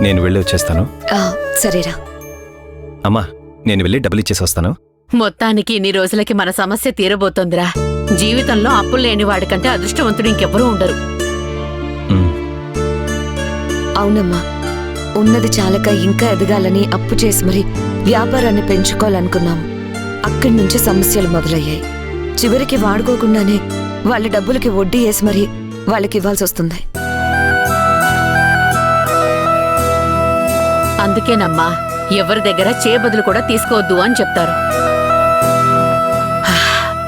నేను వెళ్ళి వచ్చేస్తాను. సరేరా. అమ్మా, నేను వెళ్ళి డబ్బులు ఇచ్చేసి వస్తాను. మొత్తానికి ఇన్ని రోజులకి మన సమస్య తీరబోతోందిరా. జీవితంలో అప్పులు లేని వాడికంటే అదృష్టవంతుడు ఇంకెవరూ ఉండరు. అవునమ్మా, ఉన్నది చాలక ఇంకా ఎదగాలని అప్పు చేసి మరి వ్యాపారాన్ని పెంచుకోవాలనుకున్నాం. అక్కడి నుంచి సమస్యలు మొదలయ్యాయి. చివరికి వాడుకోకుండానే వాళ్ళ డబ్బులకి వడ్డీ వేసి మరి వాళ్ళకి ఇవ్వాల్సి వస్తుంది. అందుకేనమ్మా ఎవరి దగ్గర చేబదులు కూడా తీసుకోవద్దు అని చెప్తారు.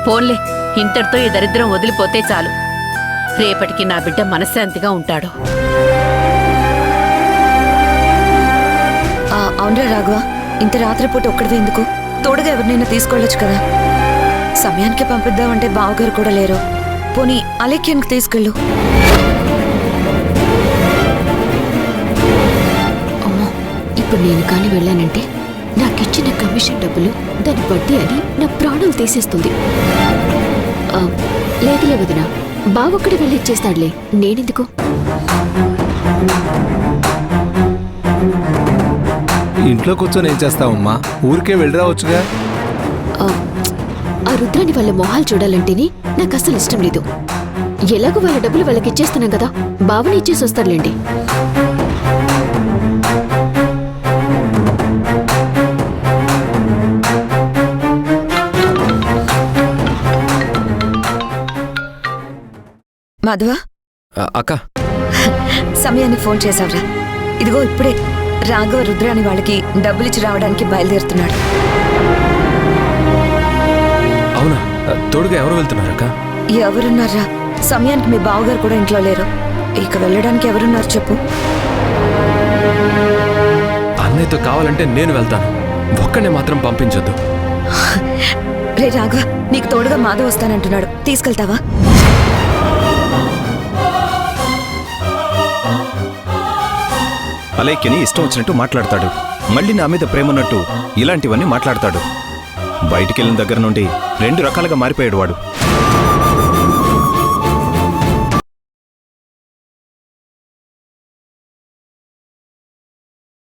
పోన్లే, ఇంతటితో ఈ దరిద్రం వదిలిపోతే చాలు. రేపటికి నా బిడ్డ మనశ్శాంతిగా ఉంటాడు. అవునరా రాఘవ, ఇంత రాత్రిపూట ఒక్కడివే ఎందుకు? తోడుగా ఎవరినైనా తీసుకోవచ్చు కదా. సమయానికి పంపిద్దామంటే బావగారు కూడా లేరు. పోనీ అలేఖ్యానికి తీసుకెళ్ళు. అమ్మో, ఇప్పుడు నేను కానీ వెళ్ళానంటే నాకిచ్చిన కమిషన్ డబ్బులు దాని వడ్డీ అని నా ప్రాణాలు తీసేస్తుంది. లేదులే వదినా, బావొక్కడే వెళ్ళి ఇచ్చేస్తాడులే, నేనెందుకు? ఇంట్లో కూర్చొని ఏం చేస్తావమ్మా? ఊరికే వెళ్ళిరావచ్చుగా. ఆ రుద్రాని వాళ్ళ మొహాలు చూడాలంటేనే నాకు అసలు ఇష్టం లేదు. ఎలాగో వాళ్ళ డబ్బులు వాళ్ళకి ఇచ్చేస్తున్నాం కదా, బావని ఇచ్చేసి వస్తారులేండి. మాధవ, అక్క, సమయానికి ఫోన్ చేసావురా. ఇదిగో ఇప్పుడే రాఘవ రుద్రాని వాళ్ళకి డబ్బులిచ్చి రావడానికి బయలుదేరుతున్నాడు. అవునా? తోడుగా ఎవరు వెళ్తున్నారక్క? ఎవరున్నారా? సమయానికి మీ బావగారు కూడా ఇంట్లో లేరు. ఇక వెళ్ళడానికి ఎవరున్నారు చెప్పు? అన్నయ్యతో కావాలంటే నేను వెళ్తాను, ఒక్కనే మాత్రం పంపించొద్దు. రే రాఘవ, నీకు తోడుగా మాధవ్ వస్తానంటున్నాడు, తీసుకెళ్తావా? అలేఖ్యని ఇష్టం వచ్చినట్టు మాట్లాడతాడు. మళ్ళీ నా మీద ప్రేమన్నట్టు ఇలాంటివన్నీ మాట్లాడతాడు. బయటికెళ్ళిన దగ్గర నుండి 2 రకాలుగా మారిపోయాడు వాడు.